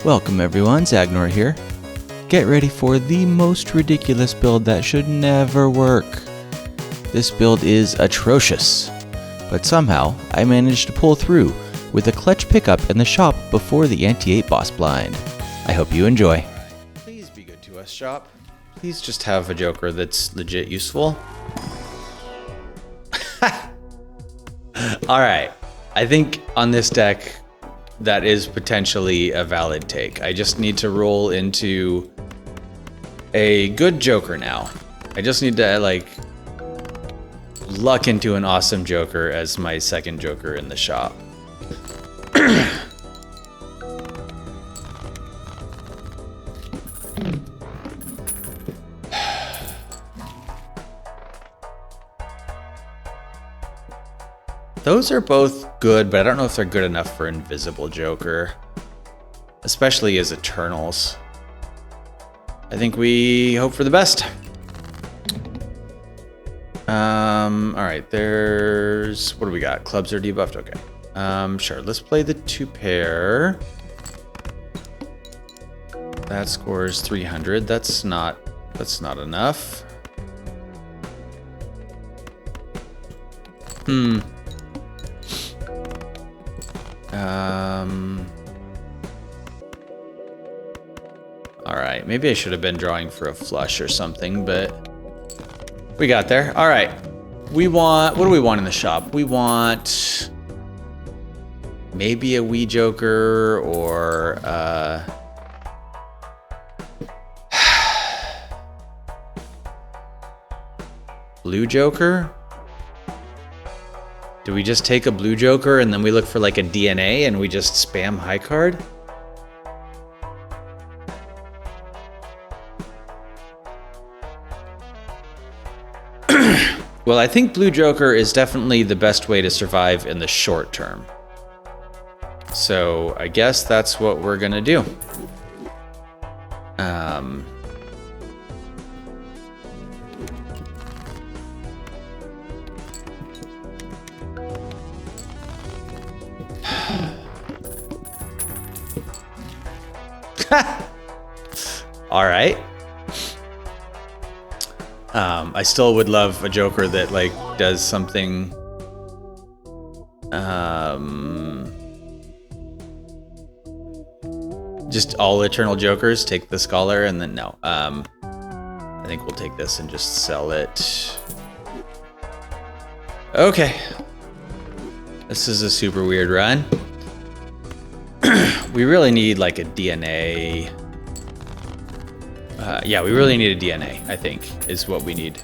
Welcome everyone, Zaygnor here. Get ready for the most ridiculous build that should never work. This build is atrocious, but somehow I managed to pull through with a clutch pickup in the shop before the ante 8 boss blind. I hope you enjoy. Please be good to us, shop. Please just have a joker that's legit useful. Alright, I think on this deck that is potentially a valid take. I just need to roll into a good joker now. I just need to like luck into an awesome joker as my second joker in the shop. Those are both good, but I don't know if they're good enough for Invisible Joker, especially as Eternals. I think we hope for the best. All right, there's, what do we got? Clubs are debuffed, okay. Sure, let's play the 2-pair. That scores 300, that's not enough. All right, maybe I should have been drawing for a flush or something, but we got there. All right, we want, what do we want in the shop? We want maybe a wee joker or blue joker. Do we just take a blue joker and then we look for like a DNA and we just spam high card? Well, I think blue joker is definitely the best way to survive in the short term. So I guess that's what we're gonna do. All right. I still would love a joker that like does something. Just all eternal jokers take the scholar and then no. I think we'll take this and just sell it. Okay. This is a super weird run. We really need like a DNA. Yeah, we really need a DNA, I think, is what we need.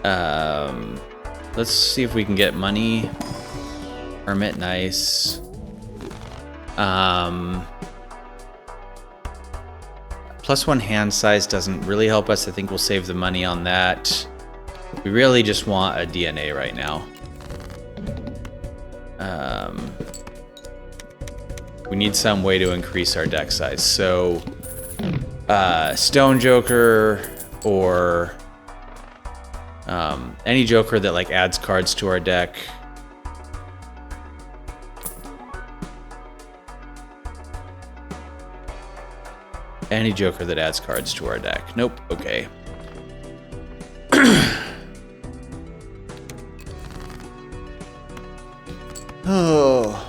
Let's see if we can get money. Hermit, nice. +1 hand size doesn't really help us. I think we'll save the money on that. We really just want a DNA right now. We need some way to increase our deck size. So Stone Joker or any Joker that like adds cards to our deck. Any Joker that adds cards to our deck. Nope, okay. Oh.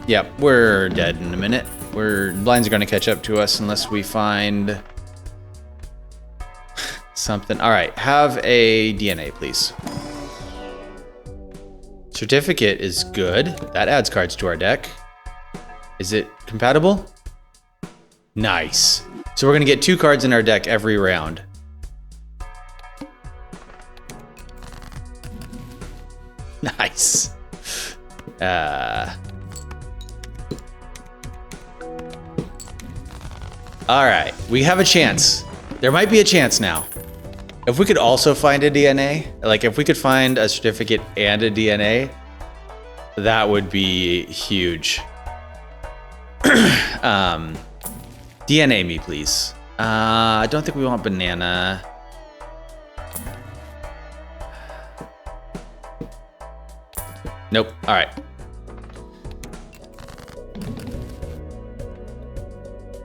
Yep, we're dead in a minute. Blinds are gonna catch up to us unless we find something. All right, have a DNA, please. Certificate is good. That adds cards to our deck. Is it compatible? Nice. So we're gonna get 2 cards in our deck every round. Nice. All right, we have a chance. There might be a chance now. If we could also find a DNA, like if we could find a certificate and a DNA, that would be huge. DNA me, please. I don't think we want banana. Nope. All right.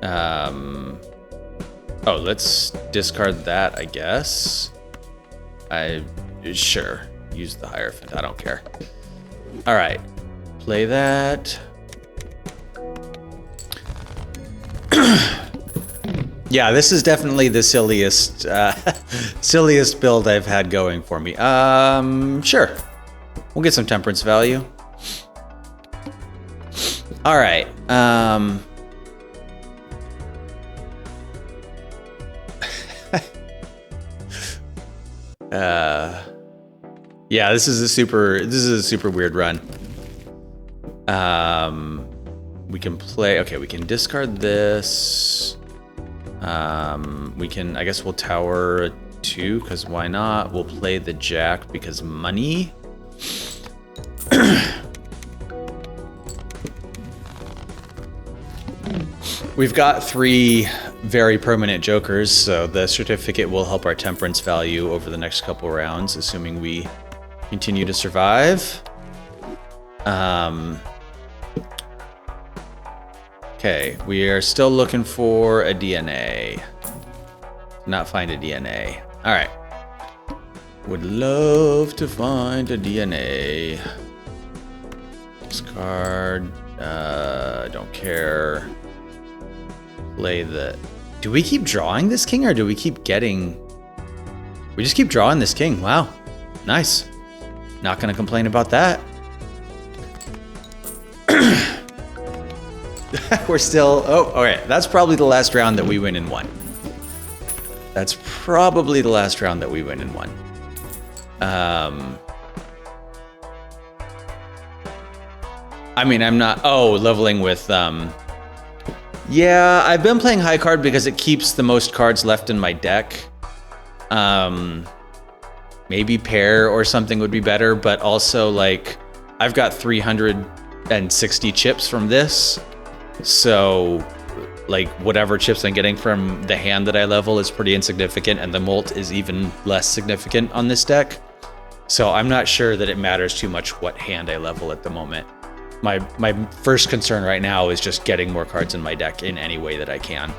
Oh, let's discard that, I guess. Sure, use the Hierophant, I don't care. All right, play that. Yeah, this is definitely the silliest, silliest build I've had going for me. Sure, we'll get some temperance value. All right, yeah, this is a super weird run. We can play, okay, we can discard this. I guess we'll tower a 2, because why not? We'll play the Jack because money. We've got 3 very permanent jokers, so the certificate will help our temperance value over the next couple rounds, assuming we continue to survive. Okay, we are still looking for a DNA. Not find a DNA. All right. Would love to find a DNA. Discard. Don't care. Play the... Do we keep drawing this king, or do we keep getting... We just keep drawing this king. Wow. Nice. Not gonna complain about that. We're still... Oh, okay. That's probably the last round that we win in 1. That's probably the last round that we win in 1. I mean, I'm not... Oh, leveling with... Yeah, I've been playing high card because it keeps the most cards left in my deck. Maybe pair or something would be better, but also, like, I've got 360 chips from this. So, like, whatever chips I'm getting from the hand that I level is pretty insignificant, and the molt is even less significant on this deck. So I'm not sure that it matters too much what hand I level at the moment. My first concern right now is just getting more cards in my deck in any way that I can.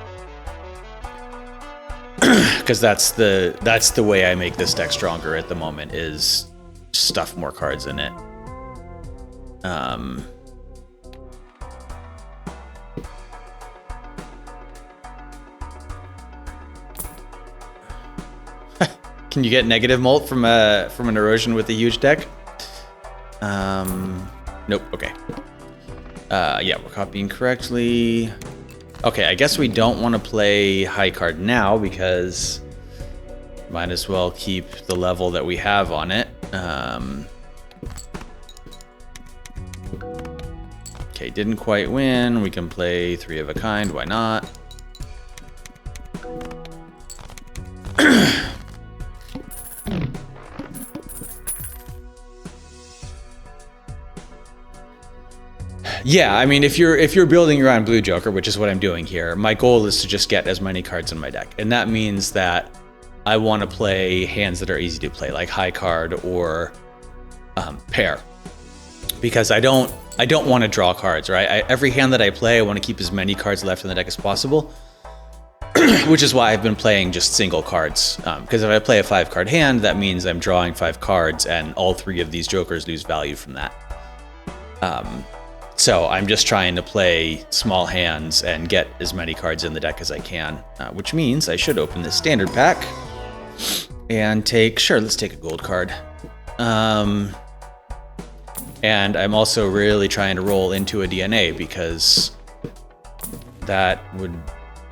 Because that's the way I make this deck stronger at the moment, is stuff more cards in it. Can you get negative molt from an erosion with a huge deck? Nope. Okay. Yeah, we're copying correctly. Okay, I guess we don't want to play high card now because might as well keep the level that we have on it. Okay, didn't quite win. We can play 3 of a kind. Why not? Yeah, I mean, if you're building around Blue Joker, which is what I'm doing here, my goal is to just get as many cards in my deck, and that means that I want to play hands that are easy to play, like high card or pair, because I don't want to draw cards, right? Every hand that I play, I want to keep as many cards left in the deck as possible, which is why I've been playing just single cards. Because if I play a 5-card hand, that means I'm drawing 5 cards, and all 3 of these jokers lose value from that. So I'm just trying to play small hands and get as many cards in the deck as I can, which means I should open this standard pack and let's take a gold card. And I'm also really trying to roll into a DNA because that would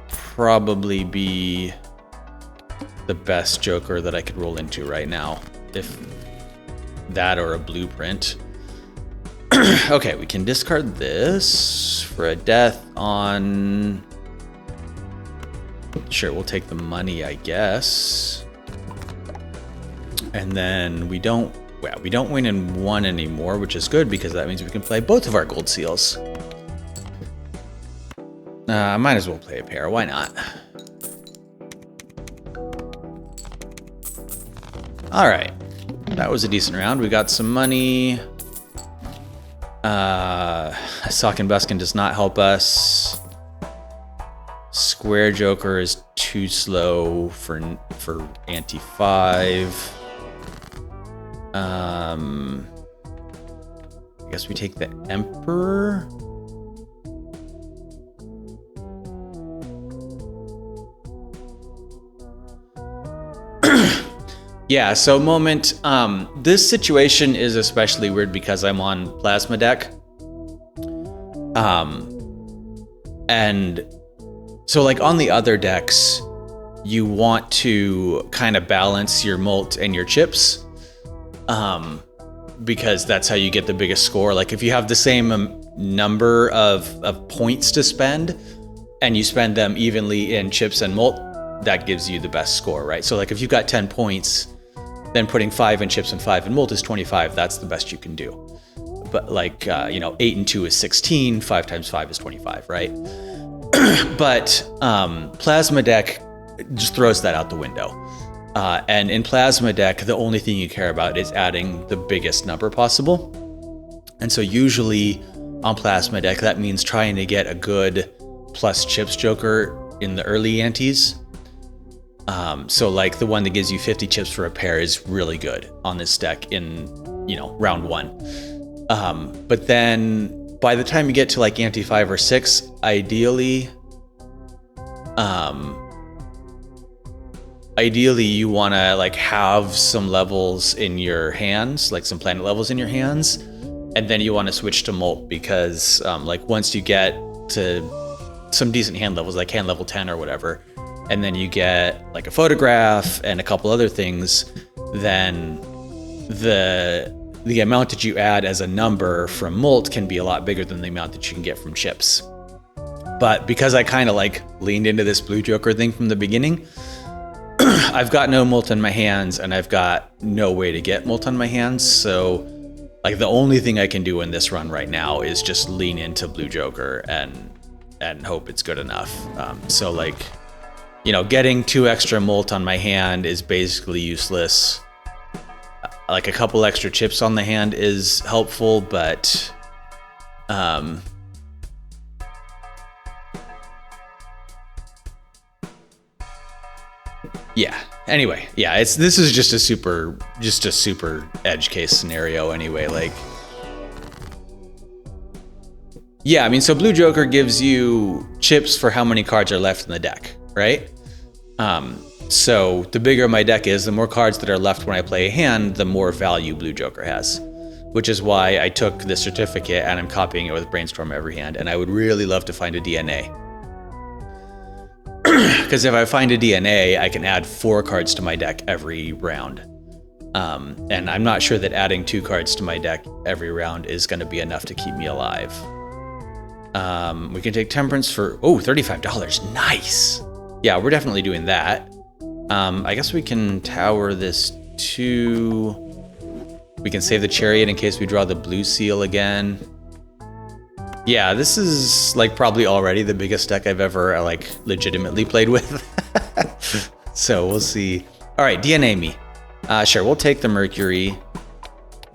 probably be the best joker that I could roll into right now. If that or a blueprint. Okay, we can discard this for a death on... Sure, we'll take the money, I guess. And then we don't win in 1 anymore, which is good because that means we can play both of our gold seals. I might as well play a pair, why not? All right, that was a decent round. We got some money. Sock and Buskin does not help us. Square Joker is too slow for ante 5. I guess we take the Emperor. Yeah, so moment, this situation is especially weird because I'm on Plasma deck. And so like on the other decks, you want to kind of balance your mult and your chips, because that's how you get the biggest score. Like if you have the same number of points to spend and you spend them evenly in chips and mult, that gives you the best score, right? So like if you've got 10 points, then putting 5 in chips and 5 in mult is 25. That's the best you can do. But like, 8 and 2 is 16. 5 times 5 is 25, right? But Plasma deck just throws that out the window. And in Plasma deck, the only thing you care about is adding the biggest number possible. And so usually on Plasma deck, that means trying to get a good plus chips Joker in the early antes. So like the one that gives you 50 chips for a pair is really good on this deck in, round 1. But then by the time you get to like ante 5 or 6, ideally you want to like have some levels in your hands, like some planet levels in your hands, and then you want to switch to mult because like once you get to some decent hand levels, like hand level 10 or whatever, and then you get like a photograph and a couple other things, then the amount that you add as a number from mult can be a lot bigger than the amount that you can get from chips. But because I kind of like leaned into this blue Joker thing from the beginning, I've got no mult in my hands and I've got no way to get mult on my hands. So like the only thing I can do in this run right now is just lean into blue Joker and hope it's good enough. So like, getting 2 extra mult on my hand is basically useless. Like a couple extra chips on the hand is helpful, but yeah. Anyway, yeah, this is just a super edge case scenario anyway. Like, yeah, I mean, so blue Joker gives you chips for how many cards are left in the deck, right? So the bigger my deck is, the more cards that are left when I play a hand, the more value blue Joker has, which is why I took the certificate and I'm copying it with Brainstorm every hand. And I would really love to find a DNA. Because if I find a DNA, I can add 4 cards to my deck every round. And I'm not sure that adding 2 cards to my deck every round is going to be enough to keep me alive. We can take Temperance for, $35. Nice. Yeah, we're definitely doing that. I guess we can tower this too. We can save the Chariot in case we draw the blue seal again. Yeah, this is like probably already the biggest deck I've ever like legitimately played with. So we'll see. All right, DNA me. Sure, we'll take the Mercury.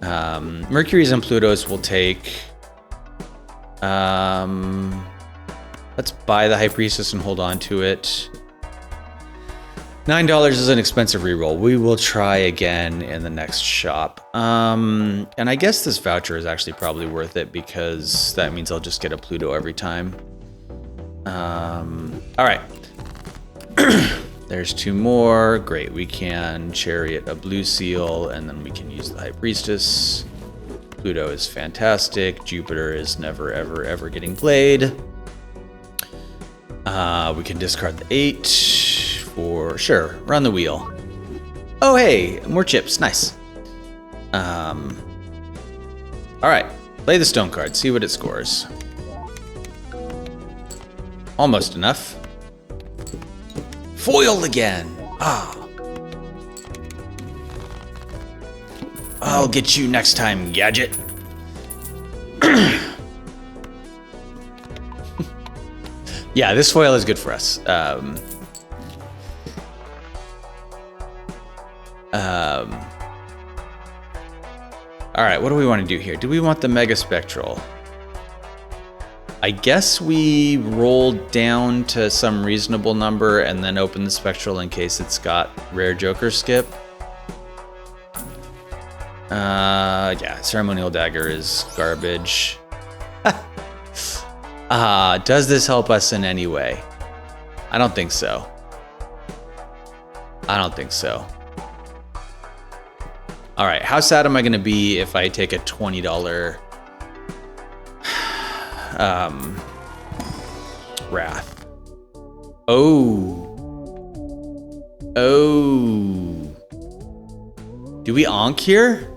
Mercury's and Pluto's we'll take. Let's buy the High Priestess and hold on to it. $9 is an expensive reroll. We will try again in the next shop. And I guess this voucher is actually probably worth it because that means I'll just get a Pluto every time. All right. There's 2 more. Great. We can Chariot a blue seal and then we can use the High Priestess. Pluto is fantastic. Jupiter is never, ever, ever getting played. We can discard the 8 for, sure, run the wheel. Oh, hey, more chips, nice. All right, play the stone card, see what it scores. Almost enough. Foiled again, I'll get you next time, Gadget. Yeah, this foil is good for us. All right, what do we want to do here? Do we want the Mega Spectral? I guess we roll down to some reasonable number and then open the spectral in case it's got rare joker skip. Yeah, ceremonial dagger is garbage. Does this help us in any way? I don't think so. I don't think so. All right, how sad am I gonna be if I take a $20 Wrath? Oh. Do we onk here?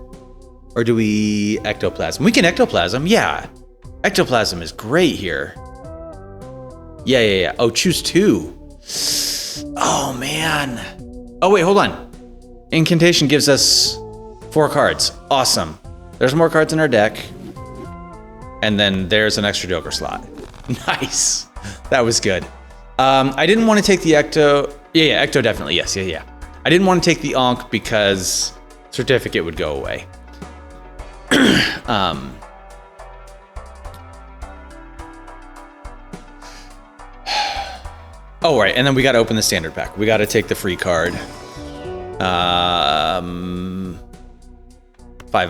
Or do we ectoplasm? We can ectoplasm, yeah. Ectoplasm is great here. Yeah. Oh, choose 2. Oh, man. Oh, wait, hold on. Incantation gives us 4 cards. Awesome. There's more cards in our deck. And then there's an extra joker slot. Nice. That was good. I didn't want to take the ecto. Yeah, ecto definitely. Yes, yeah. I didn't want to take the onk because certificate would go away. Oh, right, and then we got to open the standard pack. We got to take the free card. 5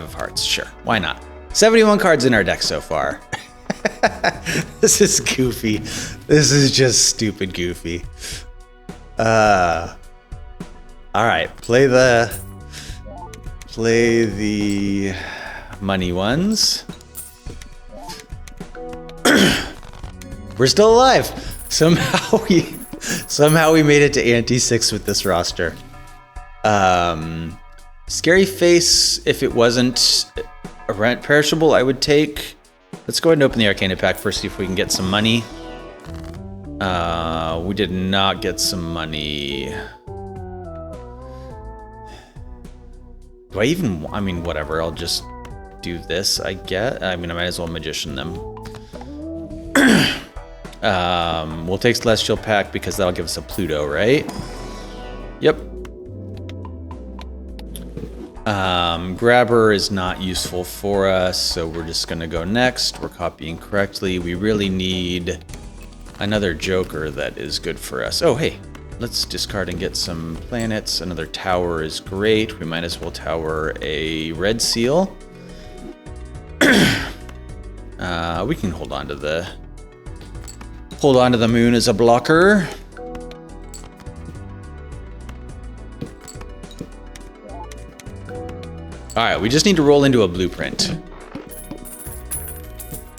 of hearts, sure. Why not? 71 cards in our deck so far. This is goofy. This is just stupid goofy. All right, play the money ones. We're still alive. Somehow we made it to ante 6 with this roster. Scary face, if it wasn't a rent perishable, I would take. Let's go ahead and open the Arcana pack first, see if we can get some money. We did not get some money. Do I even, I mean, whatever, I'll just do this, I guess. I mean, I might as well magician them. We'll take Celestial pack because that'll give us a Pluto, right? Yep. Grabber is not useful for us, so we're just gonna go next. We're copying correctly. We really need another joker that is good for us. Oh, hey, let's discard and get some planets. Another tower is great. We might as well tower a red seal. We can hold on to the moon as a blocker. All right, we just need to roll into a blueprint.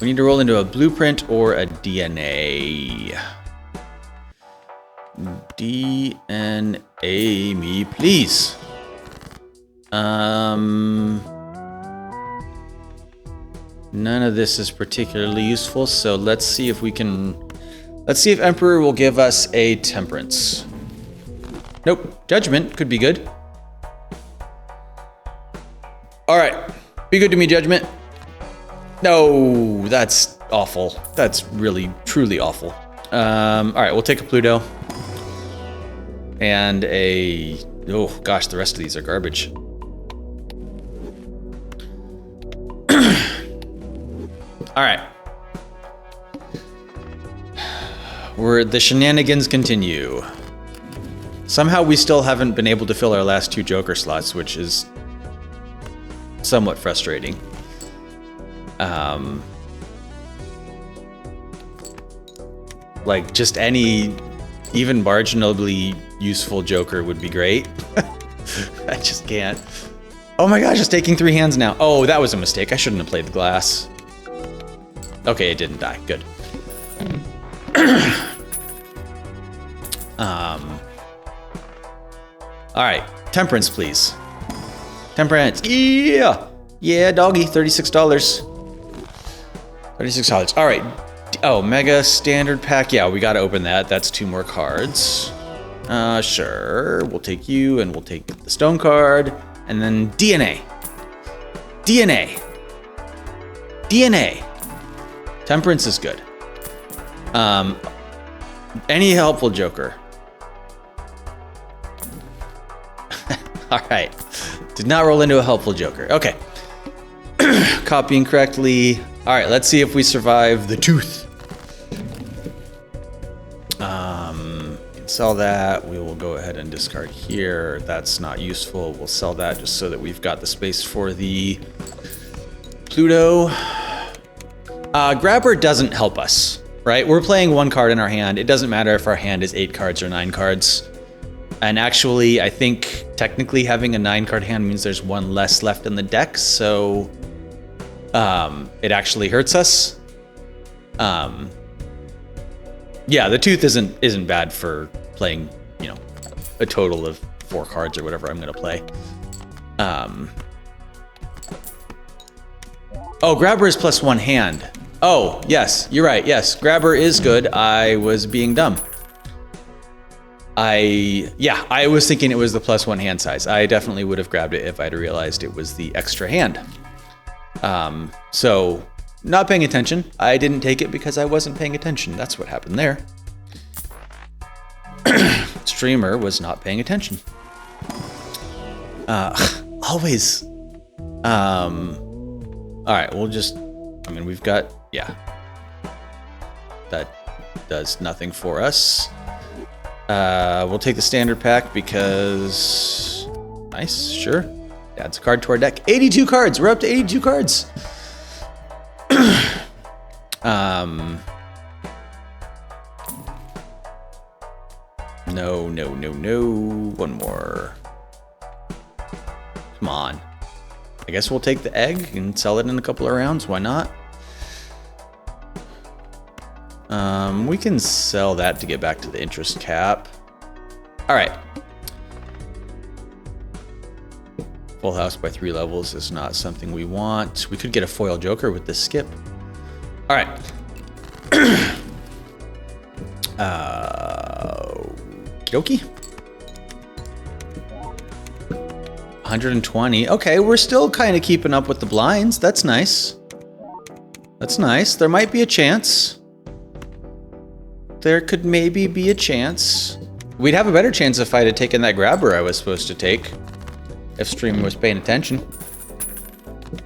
We need to roll into a blueprint or a DNA. DNA me, please. None of this is particularly useful, so let's see if we can... Let's see if Emperor will give us a Temperance. Nope, Judgment could be good. All right, be good to me, Judgment. No, that's awful. That's really, truly awful. All right, we'll take a Pluto. And a... Oh, gosh, the rest of these are garbage. All right. The shenanigans continue. Somehow we still haven't been able to fill our last 2 Joker slots, which is somewhat frustrating. Like, just any even marginally useful Joker would be great. I just can't. Oh my gosh, it's taking 3 hands now. Oh, that was a mistake. I shouldn't have played the glass. Okay, it didn't die. Good. All right, Temperance, please. Temperance, yeah, yeah, doggy, $36. $36. All right. Oh, Mega Standard Pack. Yeah, we gotta open that. That's 2 more cards. Sure. We'll take you, and we'll take the Stone card, and then DNA. DNA. DNA. Temperance is good. Any helpful Joker. All right. Did not roll into a helpful Joker. Okay. Copying correctly. All right, let's see if we survive the tooth. sell that. We will go ahead and discard here. That's not useful. We'll sell that just so that we've got the space for the Pluto. Grabber doesn't help us, right? We're playing one card in our hand. It doesn't matter if our hand is 8 cards or 9 cards. And actually, I think technically having a 9-card hand means there's one less left in the deck, so it actually hurts us. Yeah, the tooth isn't bad for playing, you know, a total of 4 cards or whatever I'm gonna play. Oh, Grabber is +1 hand. Oh, yes, you're right. Yes, Grabber is good. I was being dumb. I was thinking it was the +1 hand size. I definitely would have grabbed it if I'd realized it was the extra hand. So, not paying attention. I didn't take it because I wasn't paying attention. That's what happened there. Streamer was not paying attention. Always. All right, we'll just, I mean, we've got, yeah. That does nothing for us. We'll take the standard pack because, nice, sure. Adds a card to our deck. 82 cards, we're up to 82 cards. No. One more. Come on. I guess we'll take the egg and sell it in a couple of rounds. Why not? We can sell that to get back to the interest cap. All right. Full house by 3 levels is not something we want. We could get a foil joker with this skip. All right. Okie dokie. 120. Okay, we're still kind of keeping up with the blinds. That's nice. That's nice. There might be a chance. There could maybe be a chance. We'd have a better chance if I'd have taken that grabber I was supposed to take. If streamer was paying attention.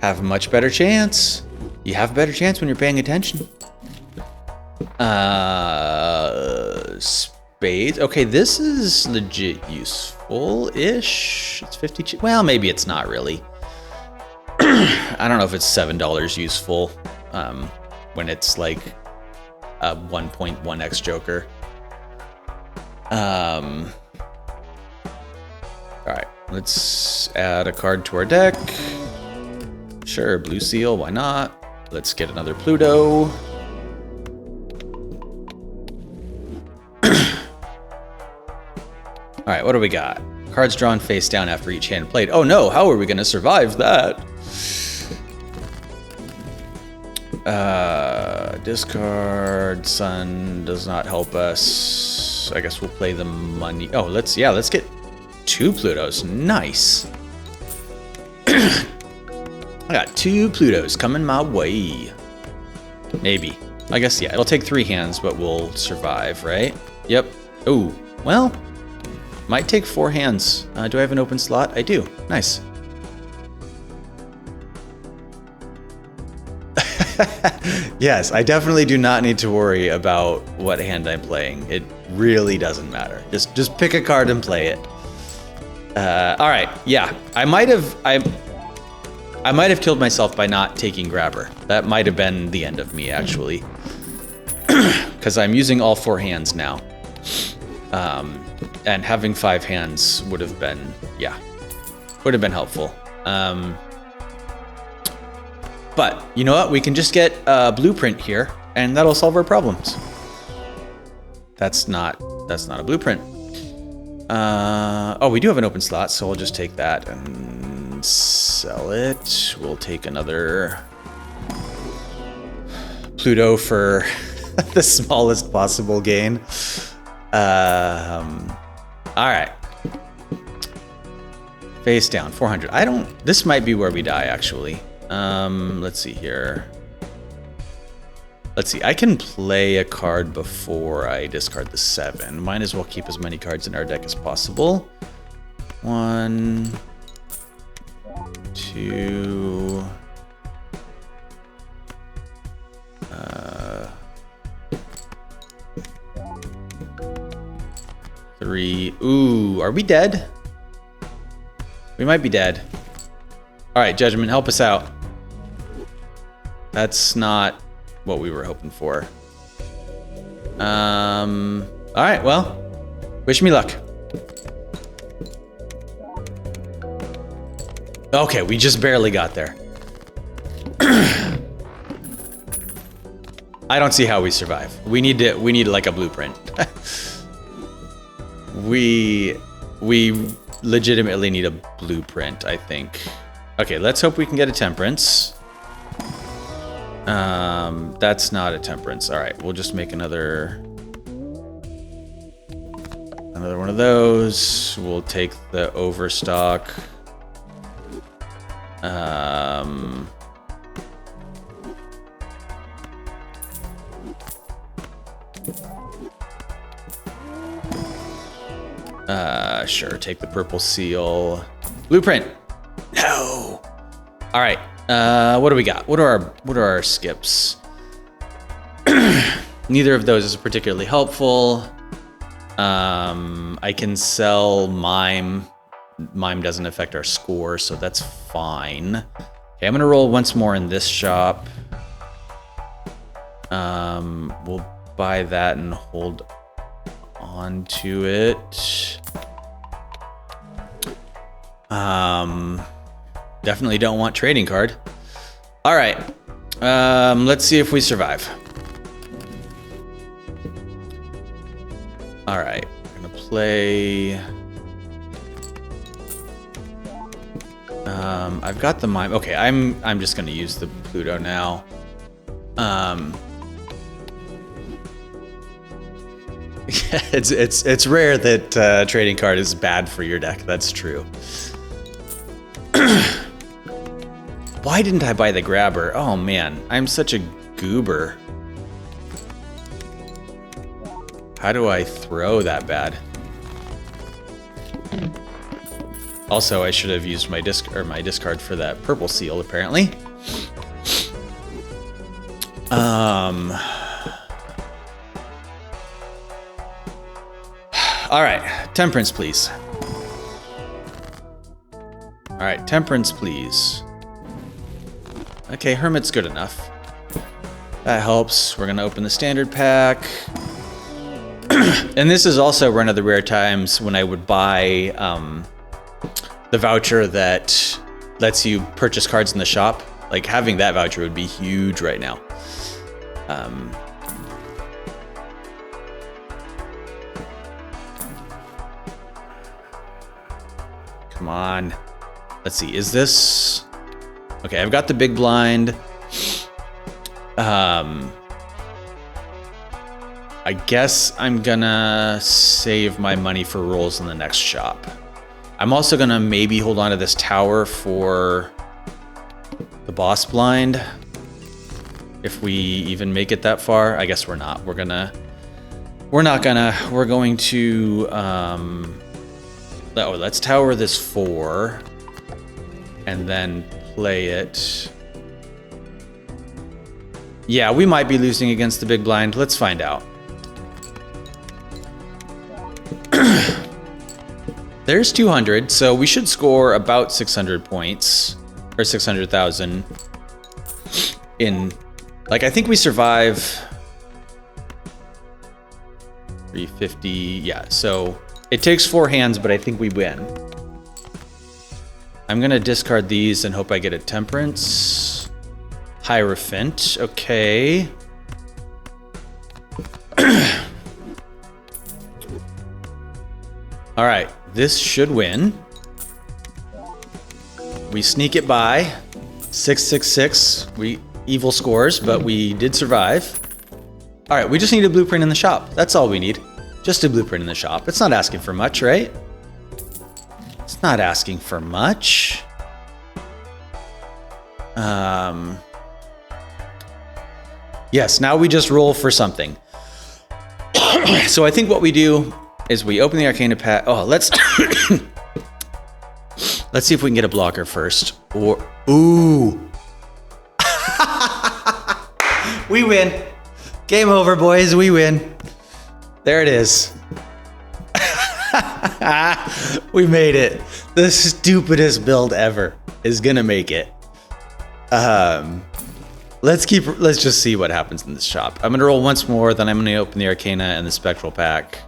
Have a much better chance. You have a better chance when you're paying attention. Spades. Okay, this is legit useful-ish. It's 50. Well, maybe it's not really. I don't know if it's $7 useful when it's like a 1.1x joker. All right, let's add a card to our deck. Sure, blue seal, why not? Let's get another Pluto. All right, what do we got? Cards drawn face down after each hand played. Oh no, how are we gonna survive that? Discard, sun does not help us. I guess we'll play the money. Oh, let's get 2 Plutos, nice. I got 2 Plutos coming my way. Maybe, I guess, yeah, it'll take 3 hands, but we'll survive, right? Yep, oh, well, might take 4 hands. Do I have an open slot? I do, nice. Yes, I definitely do not need to worry about what hand I'm playing. It really doesn't matter. Just pick a card and play it. All right, yeah, I might have killed myself by not taking grabber. That might have been the end of me, actually, because I'm using all 4 hands now, and having 5 hands would have been, yeah, would have been helpful. But you know what? We can just get a blueprint here, and that'll solve our problems. That's not a blueprint. Oh, we do have an open slot, so we'll just take that and sell it. We'll take another Pluto for the smallest possible gain. All right. Face down, 400. This might be where we die, actually. Let's see here. Let's see, I can play a card before I discard the 7. Might as well keep as many cards in our deck as possible. 1, 2. 3. Ooh, are we dead? We might be dead. All right, Judgment, help us out. That's not what we were hoping for. All right, well, wish me luck. Okay, we just barely got there. I don't see how we survive. We need like a blueprint. we legitimately need a blueprint, I think. Okay, let's hope we can get a temperance. That's not a temperance. All right, we'll just make another one of those. We'll take the overstock. Sure, take the purple seal. Blueprint. No. All right. What do we got? What are our skips? Neither of those is particularly helpful. I can sell mime. Mime doesn't affect our score, so that's fine. Okay, I'm gonna roll once more in this shop. We'll buy that and hold on to it. Definitely don't want trading card. All right, let's see if we survive. All right, I'm gonna play. I've got the mime. Okay, I'm just gonna use the Pluto now. It's rare that trading card is bad for your deck. That's true. Why didn't I buy the grabber? Oh man, I'm such a goober. How do I throw that bad? Also, I should have used my discard for that purple seal, apparently. All right, temperance, please. All right, temperance, please. Okay, hermit's good enough. That helps. We're gonna open the standard pack. And this is also one of the rare times when I would buy the voucher that lets you purchase cards in the shop. Like, having that voucher would be huge right now. Come on. Let's see, is this... Okay, I've got the big blind. I guess I'm gonna save my money for rolls in the next shop. I'm also gonna maybe hold on to this tower for the boss blind. If we even make it that far. I guess we're not. We're going to, let's tower this 4 and then play it. Yeah, we might be losing against the big blind. Let's find out. There's 200, so we should score about 600 points, or 600,000 in, like, I think we survive 350, yeah, so it takes 4 hands, but I think we win. I'm gonna discard these and hope I get a temperance. Hierophant, okay. All right, this should win. We sneak it by. 666. We evil scores, but we did survive. All right, we just need a blueprint in the shop. That's all we need. Just a blueprint in the shop. It's not asking for much, right? It's not asking for much. Yes, now we just roll for something. So I think what we do is we open the Arcana pack. Oh, let's let's see if we can get a blocker first. Or ooh, we win. Game over, boys. We win. There it is. We made it. The stupidest build ever is gonna make it. Let's just see what happens in this shop. I'm gonna roll once more, then I'm gonna open the Arcana and the Spectral pack.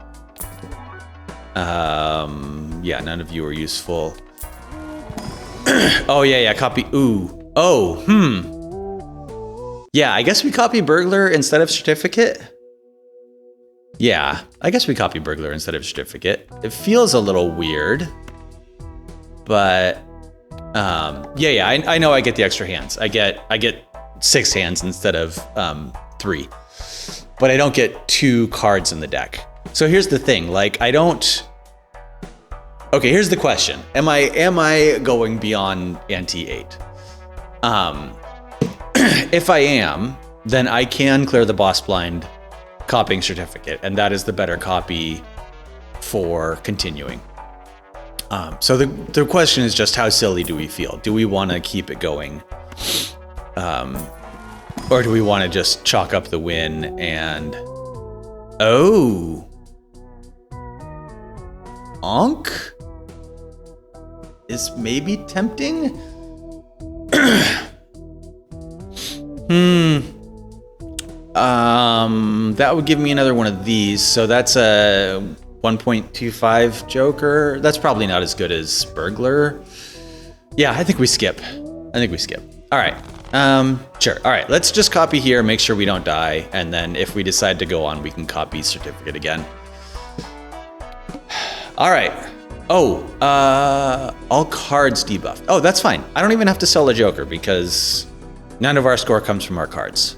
Yeah, none of you are useful. Oh yeah, copy. Ooh. Oh, yeah, I guess we copy Burglar instead of Certificate. Yeah, I guess we copy Burglar instead of Certificate. It feels a little weird, but yeah, I know I get the extra hands. I get 6 hands instead of 3, but I don't get 2 cards in the deck. So here's the thing, like I don't. Okay, here's the question: Am I going beyond ante 8? If I am, then I can clear the boss blind, copying Certificate, and that is the better copy for continuing. So the question is just how silly do we feel? Do we want to keep it going? Or do we want to just chalk up the win and... Oh! Onk? Is maybe tempting? That would give me another one of these, so that's a 1.25 Joker. That's probably not as good as Burglar. Yeah, I think we skip. All right, sure. All right, let's just copy here, make sure we don't die, and then if we decide to go on, we can copy Certificate again. All right. Oh, all cards debuffed. Oh, that's fine. I don't even have to sell a Joker because none of our score comes from our cards.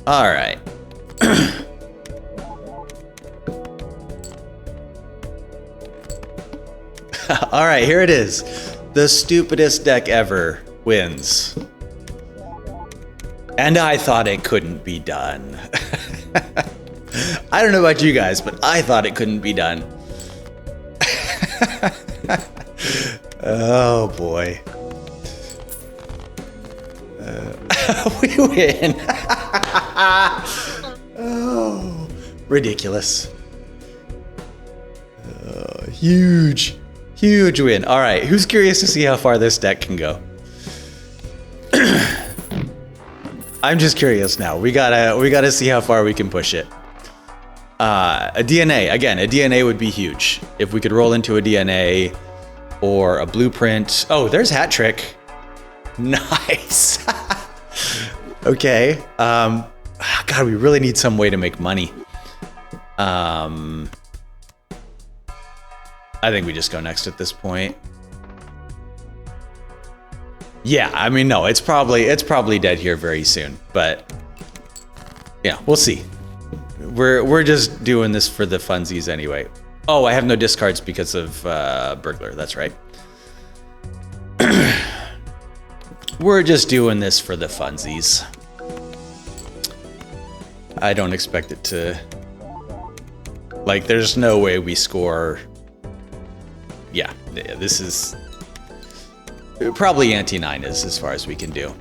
All right. All right, here it is. The stupidest deck ever wins. And I thought it couldn't be done. I don't know about you guys, but I thought it couldn't be done. Oh boy. We win. Oh, ridiculous. Huge win. All right, who's curious to see how far this deck can go? I'm just curious now. We gotta see how far we can push it. A DNA, again, a DNA would be huge. If we could roll into a DNA or a blueprint. Oh, there's Hat Trick. Nice. Okay. God, we really need some way to make money. I think we just go next at this point. Yeah, I mean, no, it's probably dead here very soon, but yeah, we'll see. We're just doing this for the funsies anyway. Oh, I have no discards because of Burglar. That's right. We're just doing this for the funsies. I don't expect it to... Like, there's no way we score... Yeah, this is... Probably ante 9 is as far as we can do.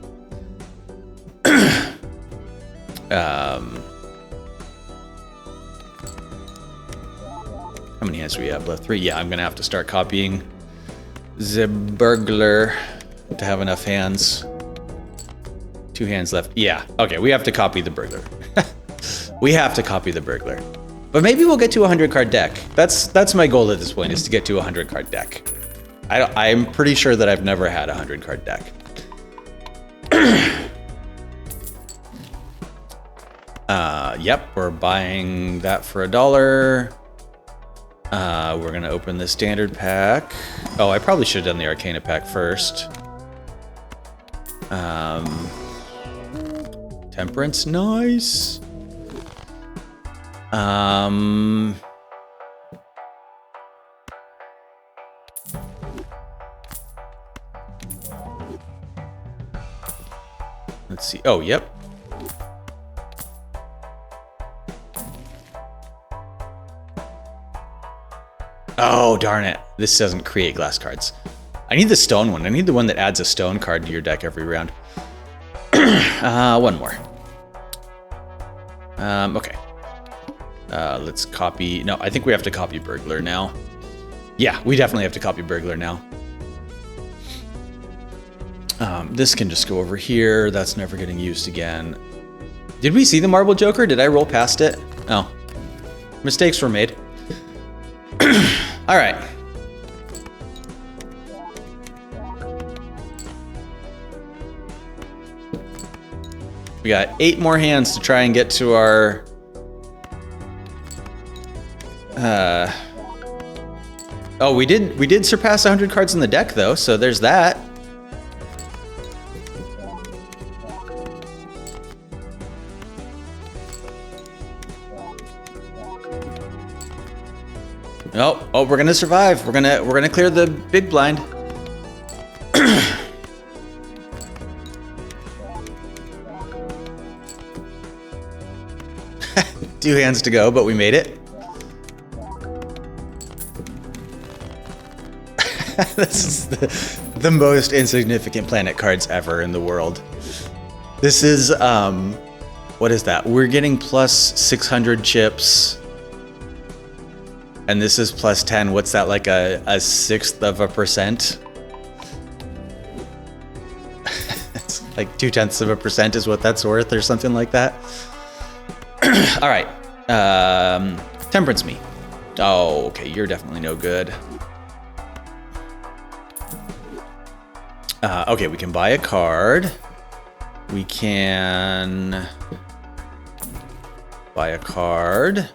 How many hands do we have left? 3? Yeah, I'm gonna have to start copying the Burglar to have enough hands. 2 hands left. Yeah, okay, we have to copy the Burglar. We have to copy the Burglar. But maybe we'll get to a 100-card deck. That's my goal at this point, is to get to a 100-card deck. I'm pretty sure that I've never had a 100-card deck. Yep, we're buying that for $1. We're gonna open the standard pack. Oh, I probably should have done the Arcana pack first. Temperance, nice. Let's see. Oh, yep. Oh, darn it. This doesn't create glass cards. I need the stone one. I need the one that adds a stone card to your deck every round. One more. Okay. Let's copy. No, I think we have to copy burglar now. Yeah, we definitely have to copy burglar now. This can just go over here. That's never getting used again. Did we see the marble joker? Did I roll past it? Oh, mistakes were made. All right. We got 8 more hands to try and get to our... Oh, we did surpass 100 cards in the deck though, so there's that. Oh, we're gonna survive. We're gonna clear the big blind. 2 hands to go, but we made it. This is the most insignificant planet cards ever in the world. This is, what is that? We're getting plus 600 chips. And this is plus 10. What's that, like a 1/6%? It's like 0.2% is what that's worth or something like that. All right. Temperance me. Oh, okay. You're definitely no good. Okay, we can buy a card. We can buy a card.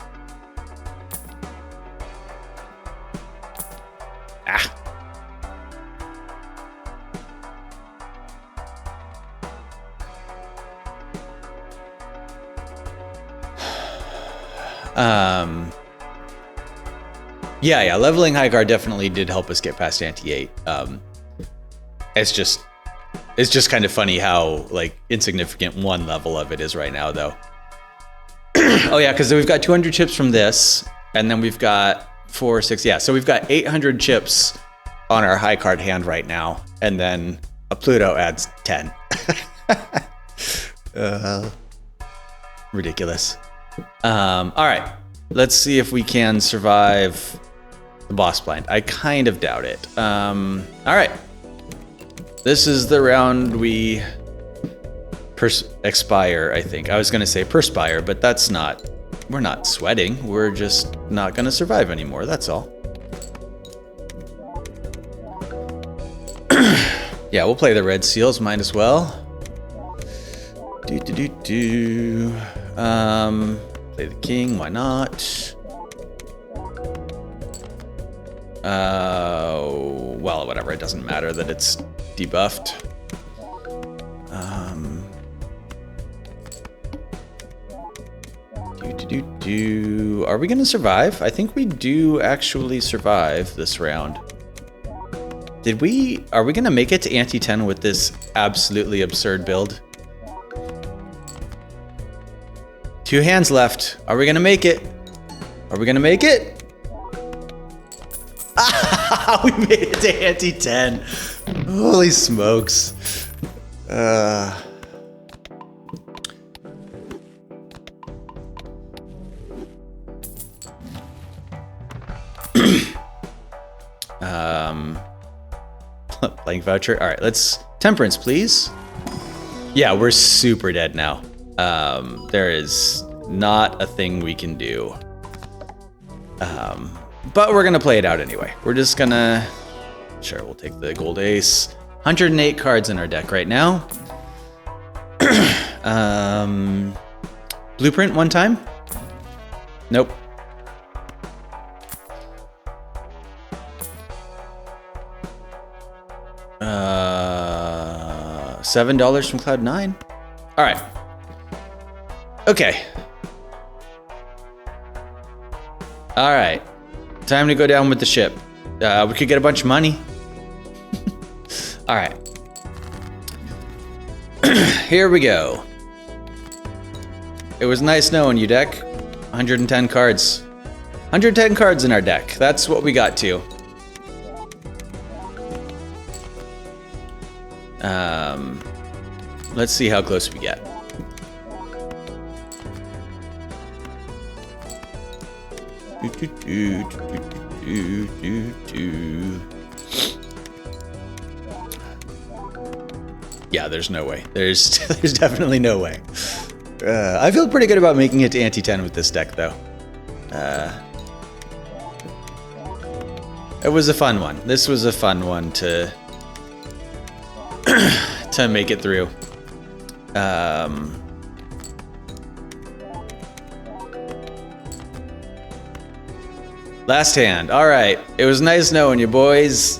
Yeah, leveling high card definitely did help us get past ante 8. It's just kind of funny how like insignificant one level of it is right now though. Oh yeah, because we've got 200 chips from this, and then we've got 4, 6, yeah. So we've got 800 chips on our high card hand right now, and then a Pluto adds 10. Ridiculous. All right, let's see if we can survive the boss blind. I kind of doubt it. All right, this is the round we expire, I think. I was gonna say perspire, but that's not, we're not sweating. We're just not gonna survive anymore, that's all. Yeah, we'll play the red seals, might as well. Play the king, why not? Well, whatever, it doesn't matter that it's debuffed. Are we gonna survive? I think we do actually survive this round. Are we gonna make it to ante 10 with this absolutely absurd build? 2 hands left. Are we gonna make it? Are we gonna make it? We made it to ante 10. Holy smokes. Blank voucher. All right, let's temperance, please. Yeah, we're super dead now. There is not a thing we can do. But we're gonna play it out anyway. We're just gonna, sure, we'll take the gold ace. 108 cards in our deck right now. Blueprint one time? Nope. $7 from Cloud9. All right. Okay. All right. Time to go down with the ship. We could get a bunch of money. All right. Here we go. It was nice knowing you, deck. 110 cards. 110 cards in our deck. That's what we got to. Let's see how close we get. Yeah, there's no way. There's definitely no way. I feel pretty good about making it to ante 10 with this deck, though. It was a fun one. This was a fun one to to make it through. Last hand. All right. It was nice knowing you, boys.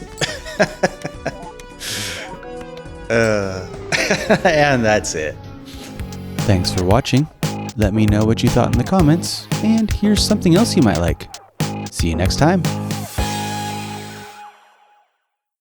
And that's it. Thanks for watching. Let me know what you thought in the comments, and here's something else you might like. See you next time.